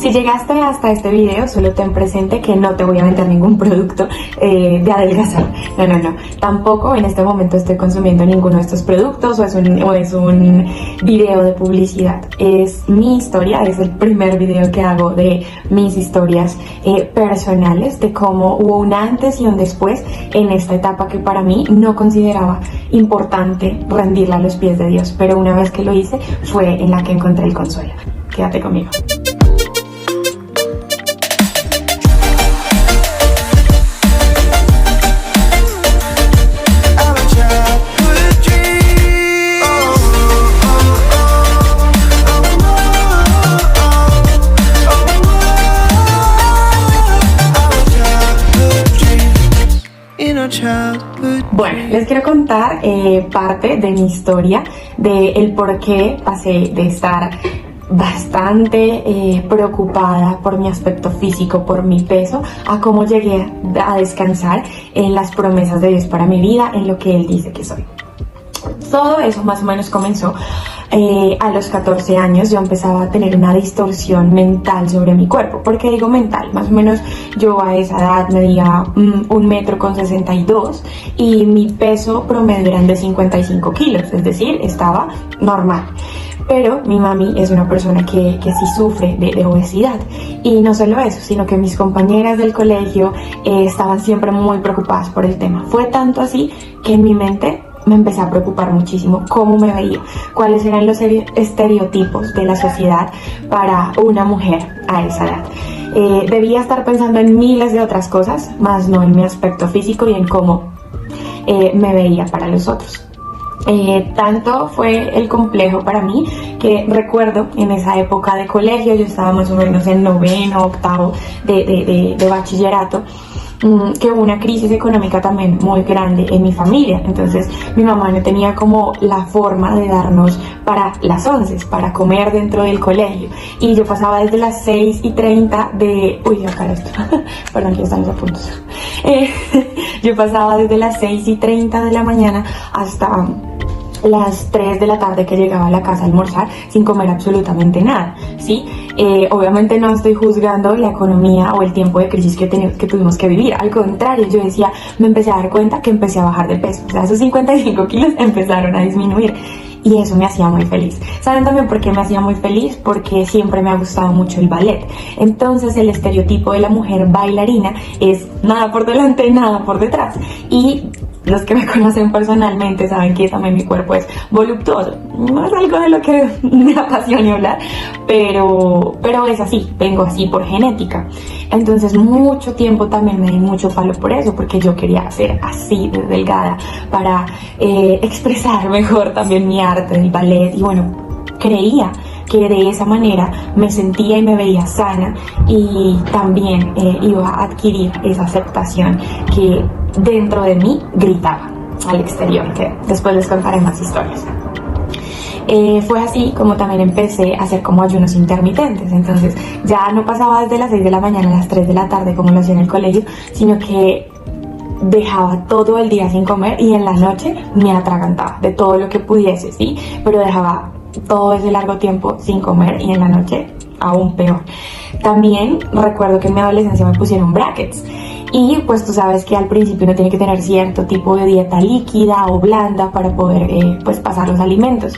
Si llegaste hasta este video, solo ten presente que no te voy a vender ningún producto de adelgazar. No. Tampoco en este momento estoy consumiendo ninguno de estos productos o es un video de publicidad. Es mi historia, es el primer video que hago de mis historias personales, de cómo hubo un antes y un después en esta etapa que para mí no consideraba importante rendirla a los pies de Dios. Pero una vez que lo hice, fue en la que encontré el consuelo. Quédate conmigo. Bueno, les quiero contar parte de mi historia, de el por qué pasé de estar bastante preocupada por mi aspecto físico, por mi peso, a cómo llegué a descansar en las promesas de Dios para mi vida, en lo que Él dice que soy. Todo eso más o menos comenzó a los 14 años. Yo empezaba a tener una distorsión mental sobre mi cuerpo. ¿Por qué digo mental? Más o menos yo a esa edad medía 1,62 m y mi peso promedio eran de 55 kilos, es decir, estaba normal. Pero mi mami es una persona que sí sufre de obesidad, y no solo eso, sino que mis compañeras del colegio estaban siempre muy preocupadas por el tema. Fue tanto así que en mi mente me empecé a preocupar muchísimo cómo me veía, cuáles eran los estereotipos de la sociedad para una mujer a esa edad. Debía estar pensando en miles de otras cosas, más no en mi aspecto físico y en cómo me veía para los otros. Tanto fue el complejo para mí que recuerdo en esa época de colegio, yo estaba más o menos en noveno, octavo de bachillerato, que hubo una crisis económica también muy grande en mi familia. Entonces mi mamá no tenía como la forma de darnos para las 11, para comer dentro del colegio, y yo pasaba desde las 6:30 de... Uy, acá esto, perdón que están los apuntes. Yo pasaba desde las 6:30 de la mañana hasta las 3 de la tarde que llegaba a la casa a almorzar sin comer absolutamente nada, ¿sí? Obviamente no estoy juzgando la economía o el tiempo de crisis que tuvimos que vivir. Al contrario, yo decía, me empecé a dar cuenta que empecé a bajar de peso. O sea, esos 55 kilos empezaron a disminuir. Y eso me hacía muy feliz. ¿Saben también por qué me hacía muy feliz? Porque siempre me ha gustado mucho el ballet. Entonces el estereotipo de la mujer bailarina es nada por delante, nada por detrás. Y los que me conocen personalmente saben que también mi cuerpo es voluptuoso. No es algo de lo que me apasiona hablar, pero es así, vengo así por genética. Entonces mucho tiempo también me di mucho palo por eso, porque yo quería ser así de delgada para expresar mejor también mi arte del ballet. Y bueno, creía que de esa manera me sentía y me veía sana, y también iba a adquirir esa aceptación que dentro de mí gritaba al exterior, que después les contaré más historias. Fue así como también empecé a hacer como ayunos intermitentes. Entonces ya no pasaba desde las 6 de la mañana a las 3 de la tarde como lo hacía en el colegio, sino que dejaba todo el día sin comer y en la noche me atragantaba de todo lo que pudiese, ¿sí? Pero dejaba todo ese largo tiempo sin comer y en la noche aún peor. También recuerdo que en mi adolescencia me pusieron brackets. Y pues tú sabes que al principio uno tiene que tener cierto tipo de dieta líquida o blanda para poder pues pasar los alimentos.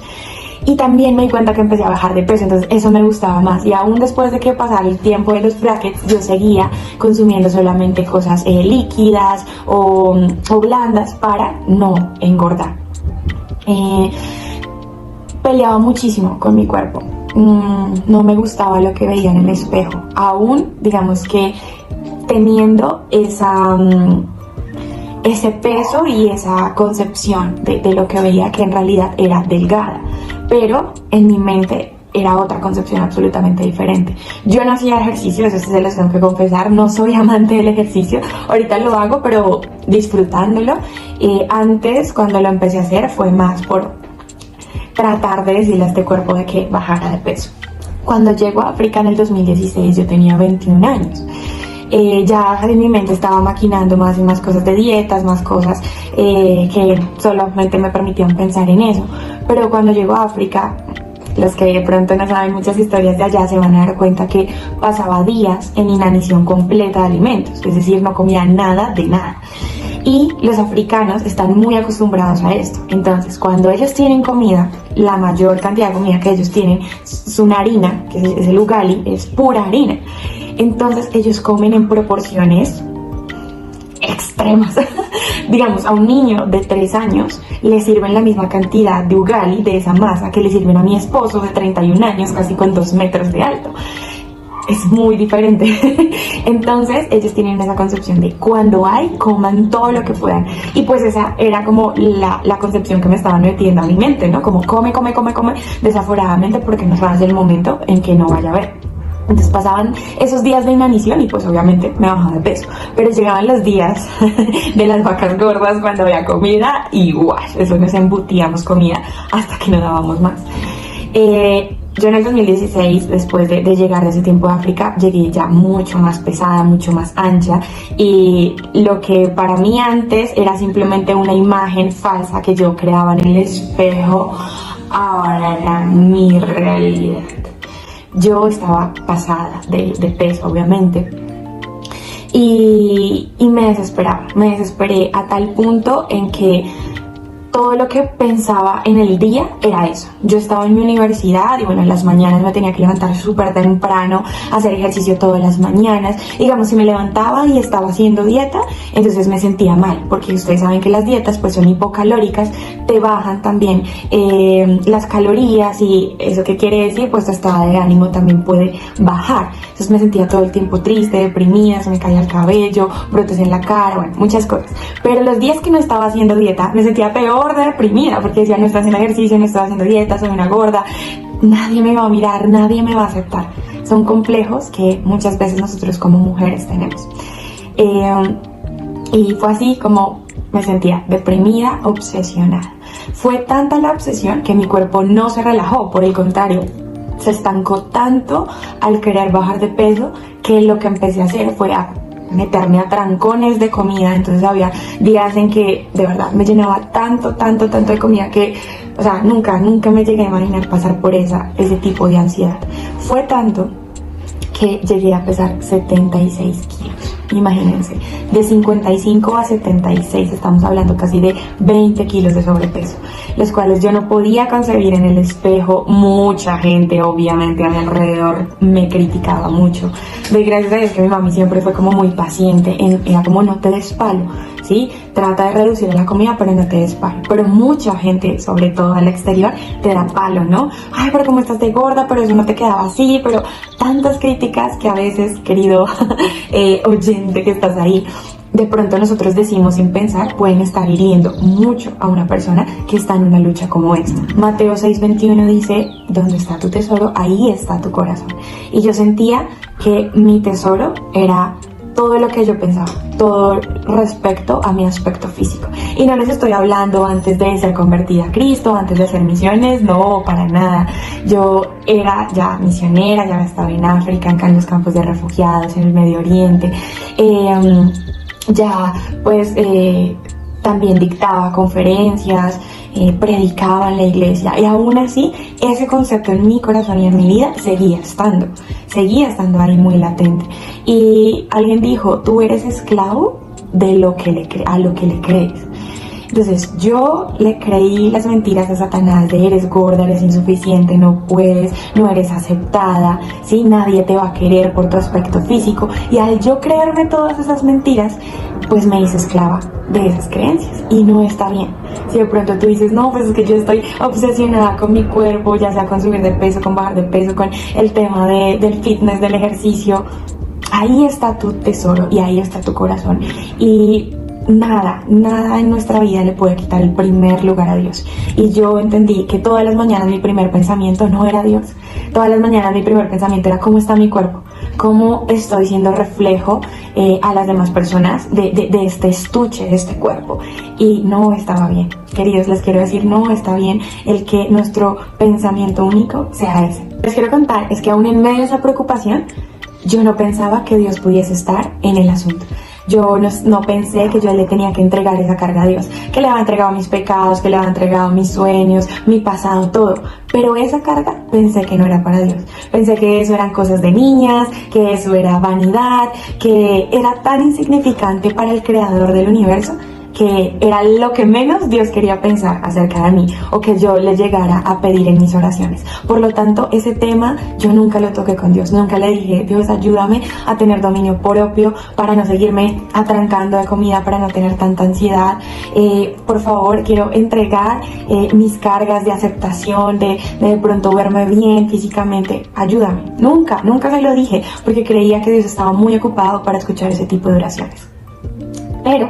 Y también me di cuenta que empecé a bajar de peso, entonces eso me gustaba más. Y aún después de que pasara el tiempo de los brackets, yo seguía consumiendo solamente cosas líquidas o blandas para no engordar. Peleaba muchísimo con mi cuerpo. No me gustaba lo que veía en el espejo. Aún, digamos que teniendo ese peso y esa concepción de lo que veía, que en realidad era delgada, pero en mi mente era otra concepción absolutamente diferente. Yo no hacía ejercicio, eso sí se los tengo que confesar, no soy amante del ejercicio, ahorita lo hago pero disfrutándolo. Antes, cuando lo empecé a hacer, fue más por tratar de decirle a este cuerpo de que bajara de peso. Cuando llego a África en el 2016 yo tenía 21 años. Ya en mi mente estaba maquinando más y más cosas de dietas, más cosas que solamente me permitían pensar en eso. Pero cuando llego a África Los que de pronto no saben muchas historias de allá se van a dar cuenta que pasaba días en inanición completa de alimentos, es decir, no comía nada de nada. Y los africanos están muy acostumbrados a esto. Entonces, cuando ellos tienen comida, la mayor cantidad de comida que ellos tienen es una harina, que es el ugali, es pura harina. Entonces, ellos comen en proporciones extremas. Digamos, a un niño de 3 años le sirven la misma cantidad de ugali, de esa masa, que le sirven a mi esposo de 31 años, casi con 2 metros de alto. Es muy diferente. Entonces ellos tienen esa concepción de cuando hay, coman todo lo que puedan. Y pues esa era como la concepción que me estaban metiendo a mi mente, ¿no? Como come desaforadamente, porque no sabes el momento en que no vaya a haber. Entonces pasaban esos días de inanición y pues obviamente me bajaba de peso. Pero llegaban los días de las vacas gordas cuando había comida y guau, eso nos embutíamos comida hasta que no dábamos más. Yo en el 2016, después de llegar de ese tiempo de África, llegué ya mucho más pesada, mucho más ancha, y lo que para mí antes era simplemente una imagen falsa que yo creaba en el espejo, ahora era mi realidad. Yo estaba pasada de peso, obviamente, y me desesperé a tal punto en que todo lo que pensaba en el día era eso. Yo estaba en mi universidad y bueno, en las mañanas me tenía que levantar súper temprano, hacer ejercicio todas las mañanas. Digamos, si me levantaba y estaba haciendo dieta, entonces me sentía mal, porque ustedes saben que las dietas pues son hipocalóricas, te bajan también las calorías y eso que quiere decir, pues tu estado de ánimo también puede bajar. Entonces me sentía todo el tiempo triste, deprimida, se me caía el cabello, brotes en la cara, bueno, muchas cosas. Pero los días que no estaba haciendo dieta, me sentía peor de deprimida, porque decía, no estoy haciendo ejercicio, no estoy haciendo dieta, soy una gorda, nadie me va a mirar, nadie me va a aceptar. Son complejos que muchas veces nosotros como mujeres tenemos. Y fue así como me sentía deprimida, obsesionada. Fue tanta la obsesión que mi cuerpo no se relajó, por el contrario, se estancó tanto al querer bajar de peso que lo que empecé a hacer fue a meterme a trancones de comida. Entonces había días en que de verdad me llenaba tanto de comida que, o sea, nunca me llegué a imaginar pasar por ese tipo de ansiedad. Fue tanto que llegué a pesar 76 kilos. Imagínense, de 55 a 76, estamos hablando casi de 20 kilos de sobrepeso, los cuales yo no podía concebir en el espejo. Mucha gente obviamente a mi alrededor me criticaba mucho. Doy gracias a Dios que mi mami siempre fue como muy paciente, era como no te des palo, ¿sí? Trata de reducir la comida, pero no te des palo. Pero mucha gente, sobre todo al exterior, te da palo, ¿no? Ay, pero como estás de gorda, pero eso no te quedaba así, pero tantas críticas que a veces, querido oyente que estás ahí, de pronto nosotros decimos sin pensar, pueden estar hiriendo mucho a una persona que está en una lucha como esta. Mateo 6:21 dice, donde está tu tesoro, ahí está tu corazón. Y yo sentía que mi tesoro era todo lo que yo pensaba, todo respecto a mi aspecto físico. Y no les estoy hablando antes de ser convertida a Cristo, antes de hacer misiones, no, para nada. Yo era ya misionera, ya estaba en África, acá en los campos de refugiados, en el Medio Oriente. Ya pues también dictaba conferencias, predicaba en la iglesia, y aún así ese concepto en mi corazón y en mi vida seguía estando ahí muy latente. Y alguien dijo, tú eres esclavo de a lo que le crees. Entonces yo le creí las mentiras a Satanás de eres gorda, eres insuficiente, no puedes, no eres aceptada, ¿sí? Nadie te va a querer por tu aspecto físico. Y al yo creerme todas esas mentiras, pues me hice esclava de esas creencias, y no está bien. Si de pronto tú dices, no, pues es que yo estoy obsesionada con mi cuerpo, ya sea con subir de peso, con bajar de peso, con el tema del fitness, del ejercicio, ahí está tu tesoro y ahí está tu corazón. Y nada en nuestra vida le puede quitar el primer lugar a Dios. Y yo entendí que todas las mañanas mi primer pensamiento no era Dios. Todas las mañanas mi primer pensamiento era cómo está mi cuerpo, cómo estoy siendo reflejo a las demás personas de este estuche, de este cuerpo. Y no estaba bien, queridos, les quiero decir, no está bien el que nuestro pensamiento único sea ese. Les quiero contar, es que aún en medio de esa preocupación, yo no pensaba que Dios pudiese estar en el asunto. Yo no pensé que yo le tenía que entregar esa carga a Dios, que le había entregado mis pecados, que le había entregado mis sueños, mi pasado, todo. Pero esa carga pensé que no era para Dios. Pensé que eso eran cosas de niñas, que eso era vanidad, que era tan insignificante para el creador del universo, que era lo que menos Dios quería pensar acerca de mí o que yo le llegara a pedir en mis oraciones. Por lo tanto, ese tema yo nunca lo toqué con Dios, nunca le dije, Dios, ayúdame a tener dominio propio para no seguirme atrancando de comida, para no tener tanta ansiedad. Por favor, quiero entregar mis cargas de aceptación, de pronto verme bien físicamente, ayúdame. Nunca se lo dije porque creía que Dios estaba muy ocupado para escuchar ese tipo de oraciones. Pero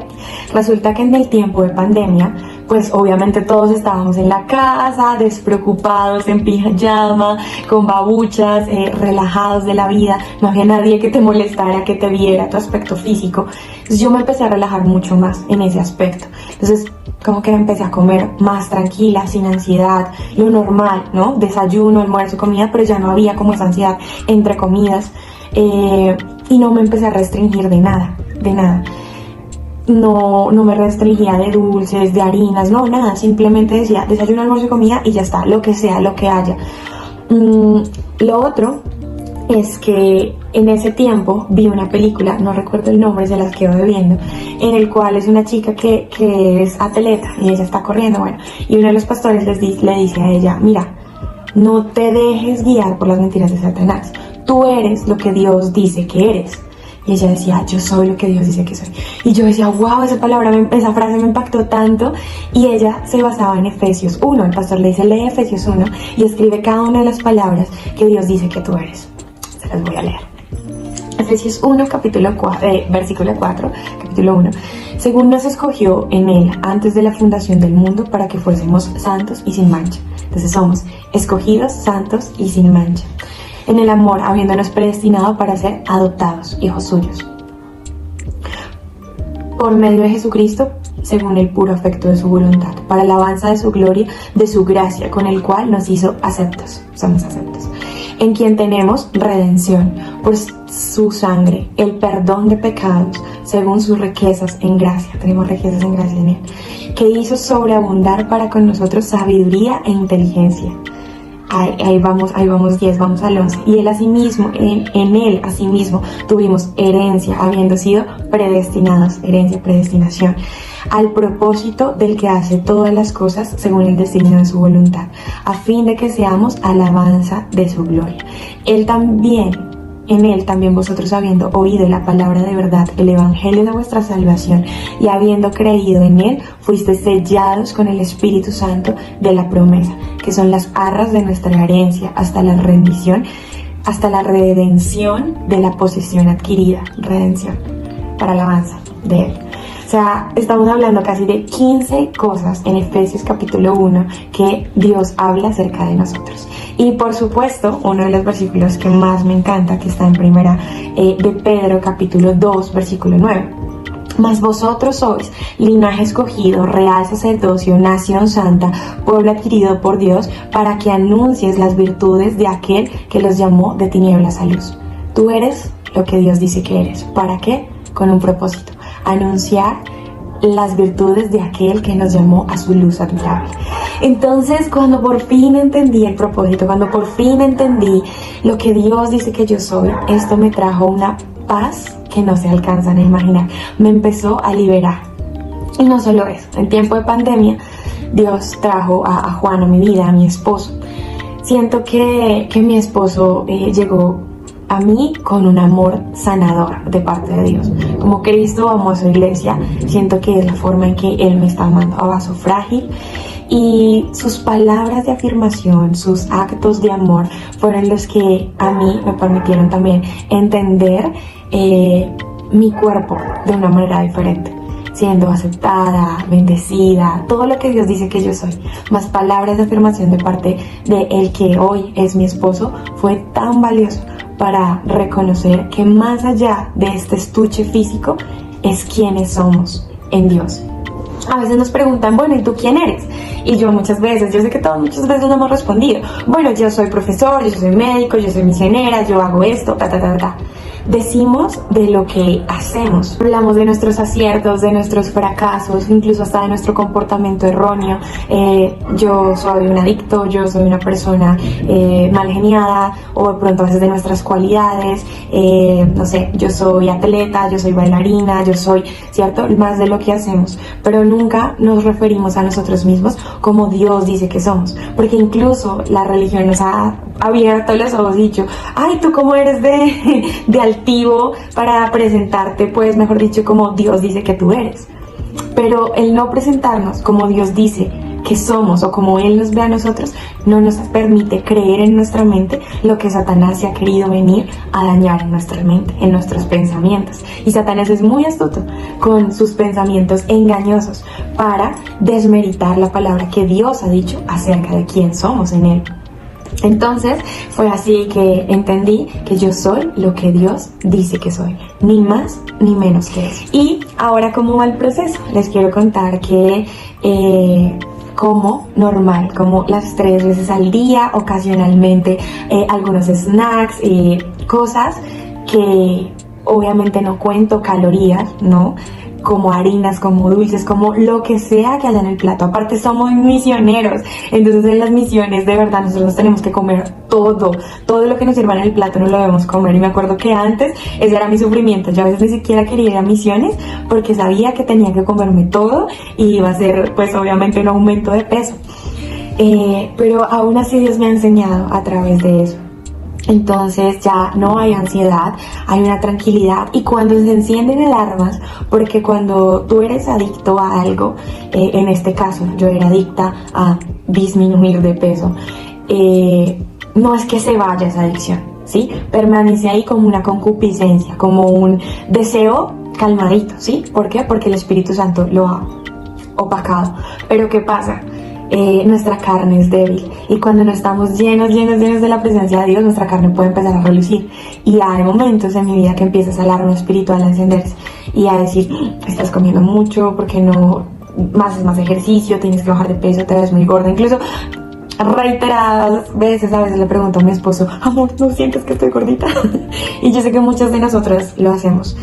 resulta que en el tiempo de pandemia, pues obviamente todos estábamos en la casa, despreocupados, en pijama, con babuchas, relajados de la vida. No había nadie que te molestara, que te viera tu aspecto físico. Entonces yo me empecé a relajar mucho más en ese aspecto. Entonces como que empecé a comer más tranquila, sin ansiedad, lo normal, ¿no? Desayuno, almuerzo, comida, pero ya no había como esa ansiedad entre comidas. Y no me empecé a restringir de nada. No me restringía de dulces, de harinas, no, nada, simplemente decía desayuno, almuerzo y comida y ya está, lo que sea, lo que haya. Lo otro es que en ese tiempo vi una película, no recuerdo el nombre, se las quedo debiendo, en el cual es una chica que es atleta y ella está corriendo, bueno, y uno de los pastores le dice a ella, mira, no te dejes guiar por las mentiras de Satanás, tú eres lo que Dios dice que eres. Y ella decía, yo soy lo que Dios dice que soy. Y yo decía, wow, esa frase me impactó tanto. Y ella se basaba en Efesios 1. El pastor le dice, lee Efesios 1 y escribe cada una de las palabras que Dios dice que tú eres. Se las voy a leer. Efesios 1, versículo 4, capítulo 1. Según nos escogió en Él antes de la fundación del mundo para que fuésemos santos y sin mancha. Entonces somos escogidos, santos y sin mancha. En el amor, habiéndonos predestinado para ser adoptados, hijos suyos. Por medio de Jesucristo, según el puro afecto de su voluntad, para la alabanza de su gloria, de su gracia, con el cual nos hizo aceptos, somos aceptos. En quien tenemos redención, por su sangre, el perdón de pecados, según sus riquezas en gracia, tenemos riquezas en gracia en Él, que hizo sobreabundar para con nosotros sabiduría e inteligencia. Ahí vamos 10, vamos al 11. Y Él asimismo, en Él asimismo tuvimos herencia, habiendo sido predestinados, herencia, predestinación, al propósito del que hace todas las cosas según el designio de su voluntad, a fin de que seamos alabanza de su gloria. En Él también vosotros, habiendo oído la palabra de verdad, el evangelio de vuestra salvación, y habiendo creído en Él, fuisteis sellados con el Espíritu Santo de la promesa, que son las arras de nuestra herencia hasta la redención de la posesión adquirida, redención, para alabanza de Él. O sea, estamos hablando casi de 15 cosas en Efesios capítulo 1 que Dios habla acerca de nosotros. Y por supuesto, uno de los versículos que más me encanta, que está en primera de Pedro capítulo 2, versículo 9. Mas vosotros sois linaje escogido, real sacerdocio, nación santa, pueblo adquirido por Dios, para que anuncies las virtudes de aquel que los llamó de tinieblas a luz. Tú eres lo que Dios dice que eres. ¿Para qué? Con un propósito. Anunciar las virtudes de aquel que nos llamó a su luz admirable. Entonces, cuando por fin entendí el propósito, cuando por fin entendí lo que Dios dice que yo soy, esto me trajo una paz que no se alcanzan a imaginar. Me empezó a liberar. Y no solo eso, en tiempo de pandemia, Dios trajo a Juan a mi vida, a mi esposo. Siento que mi esposo llegó a mí con un amor sanador de parte de Dios. Como Cristo amó a su iglesia, siento que es la forma en que Él me está amando a vaso frágil. Y sus palabras de afirmación, sus actos de amor fueron los que a mí me permitieron también entender mi cuerpo de una manera diferente, siendo aceptada, bendecida, todo lo que Dios dice que yo soy. Más palabras de afirmación de parte de el que hoy es mi esposo fue tan valioso para reconocer que más allá de este estuche físico es quienes somos en Dios. A veces nos preguntan, bueno, ¿y tú quién eres? Y yo muchas veces no hemos respondido. Bueno, yo soy profesor, yo soy médico, yo soy misionera, yo hago esto, decimos de lo que hacemos. Hablamos de nuestros aciertos, de nuestros fracasos, incluso hasta de nuestro comportamiento erróneo. Yo soy un adicto, yo soy una persona mal geniada, o de pronto a veces de nuestras cualidades, no sé, yo soy atleta, yo soy bailarina, yo soy, ¿cierto? Más de lo que hacemos, pero nunca nos referimos a nosotros mismos como Dios dice que somos, porque incluso la religión nos ha abierto los ojos y dicho, ay, tú cómo eres de altivo para presentarte, pues mejor dicho, como Dios dice que tú eres. Pero el no presentarnos como Dios dice que somos o como Él nos ve a nosotros, no nos permite creer en nuestra mente lo que Satanás se ha querido venir a dañar en nuestra mente, en nuestros pensamientos. Y Satanás es muy astuto con sus pensamientos engañosos para desmeritar la palabra que Dios ha dicho acerca de quién somos en Él. Entonces fue así que entendí que yo soy lo que Dios dice que soy, ni más ni menos que eso. Y ahora, ¿cómo va el proceso? Les quiero contar que como normal, como las 3 veces al día, ocasionalmente algunos snacks y cosas que obviamente no cuento calorías, ¿no? Como harinas, como dulces, como lo que sea que haya en el plato. Aparte somos misioneros, entonces en las misiones de verdad nosotros tenemos que comer todo lo que nos sirva en el plato no lo debemos comer. Y me acuerdo que antes ese era mi sufrimiento, yo a veces ni siquiera quería ir a misiones porque sabía que tenía que comerme todo y iba a ser pues obviamente un aumento de peso, pero aún así Dios me ha enseñado a través de eso. Entonces ya no hay ansiedad, hay una tranquilidad, y cuando se encienden alarmas, porque cuando tú eres adicto a algo, en este caso yo era adicta a disminuir de peso, no es que se vaya esa adicción, ¿sí? Permanece ahí como una concupiscencia, como un deseo calmadito, ¿sí? ¿Por qué? Porque el Espíritu Santo lo ha opacado. Pero ¿qué pasa? Nuestra carne es débil, y cuando no estamos llenos de la presencia de Dios, nuestra carne puede empezar a relucir, y hay momentos en mi vida que empieza esa alarma espiritual a encenderse y a decir, estás comiendo mucho, porque no haces más ejercicio, tienes que bajar de peso, te ves muy gorda. Incluso reiteradas veces a veces le pregunto a mi esposo, amor, ¿no sientes que estoy gordita? Y yo sé que muchas de nosotras lo hacemos,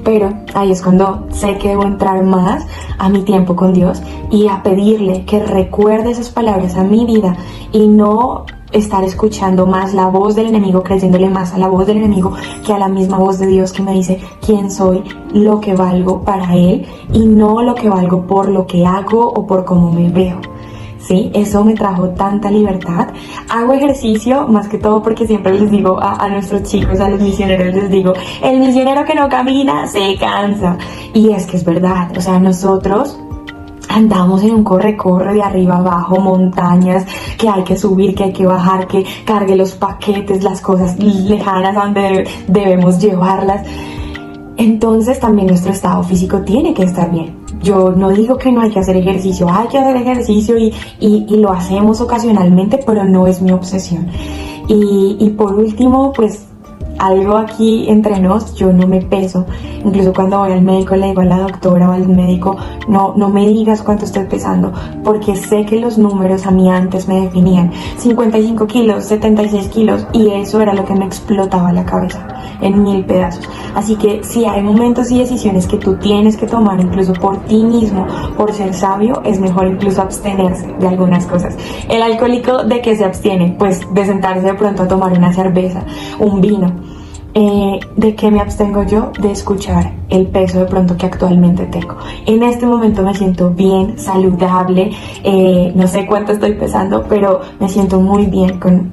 pero ahí es cuando sé que debo entrar más a mi tiempo con Dios y a pedirle que recuerde esas palabras a mi vida, y no estar escuchando más la voz del enemigo, creyéndole más a la voz del enemigo que a la misma voz de Dios que me dice quién soy, lo que valgo para Él, y no lo que valgo por lo que hago o por cómo me veo. Sí, eso me trajo tanta libertad. Hago ejercicio más que todo porque siempre les digo a nuestros chicos, a los misioneros, les digo, el misionero que no camina se cansa. Y es que es verdad, o sea, nosotros andamos en un corre-corre de arriba abajo, montañas que hay que subir, que hay que bajar, que cargue los paquetes, las cosas lejanas a donde debemos llevarlas. Entonces también nuestro estado físico tiene que estar bien. Yo no digo que no hay que hacer ejercicio, hay que hacer ejercicio y lo hacemos ocasionalmente, pero no es mi obsesión. Y por último, pues algo aquí entre nos, yo no me peso. Incluso cuando voy al médico le digo a la doctora o al médico, no me digas cuánto estoy pesando, porque sé que los números a mí antes me definían 55 kilos, 76 kilos, y eso era lo que me explotaba la cabeza en 1000 pedazos. Así que si hay momentos y decisiones que tú tienes que tomar incluso por ti mismo, por ser sabio, es mejor incluso abstenerse de algunas cosas. El alcohólico, ¿de qué se abstiene? Pues de sentarse de pronto a tomar una cerveza, un vino. ¿De qué me abstengo yo? De escuchar el peso de pronto que actualmente tengo. En este momento me siento bien, saludable, no sé cuánto estoy pesando, pero me siento muy bien con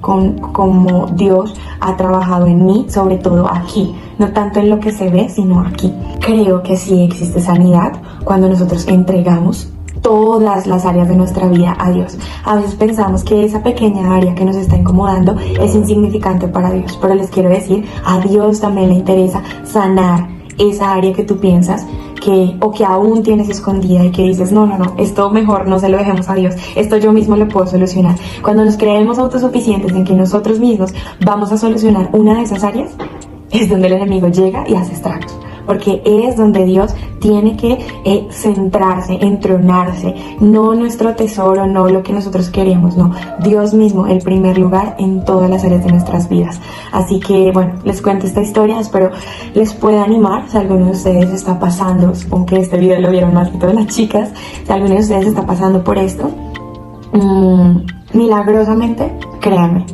como Dios ha trabajado en mí, sobre todo aquí, no tanto en lo que se ve, sino aquí. Creo que sí existe sanidad cuando nosotros entregamos todas las áreas de nuestra vida a Dios. A veces pensamos que esa pequeña área que nos está incomodando es insignificante para Dios, pero les quiero decir, a Dios también le interesa sanar esa área que tú piensas o que aún tienes escondida y que dices, no, esto mejor no se lo dejemos a Dios, esto yo mismo lo puedo solucionar. Cuando nos creemos autosuficientes en que nosotros mismos vamos a solucionar una de esas áreas, es donde el enemigo llega y hace estragos. porque es donde Dios tiene que centrarse, entronarse, no nuestro tesoro, no lo que nosotros queremos, no, Dios mismo, el primer lugar en todas las áreas de nuestras vidas. Así que bueno, les cuento esta historia, espero les pueda animar. Si alguno de ustedes está pasando, supongo que este video lo vieron más que todas las chicas, si alguno de ustedes está pasando por esto, milagrosamente, créanme,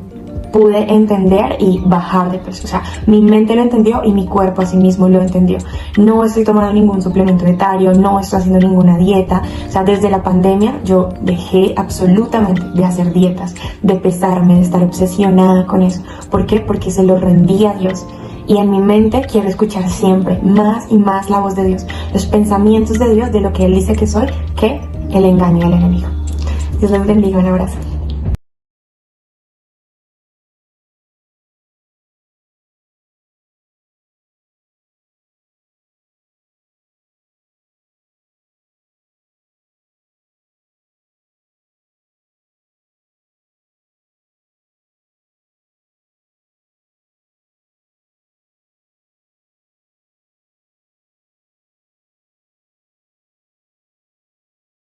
pude entender y bajar de peso. O sea, mi mente lo entendió y mi cuerpo así mismo lo entendió. No estoy tomando ningún suplemento dietario, no estoy haciendo ninguna dieta. O sea, desde la pandemia yo dejé absolutamente de hacer dietas, de pesarme, de estar obsesionada con eso. ¿Por qué? Porque se lo rendí a Dios. Y en mi mente quiero escuchar siempre más y más la voz de Dios, los pensamientos de Dios, de lo que Él dice que soy, que el engaño del enemigo. Dios les bendiga, un abrazo.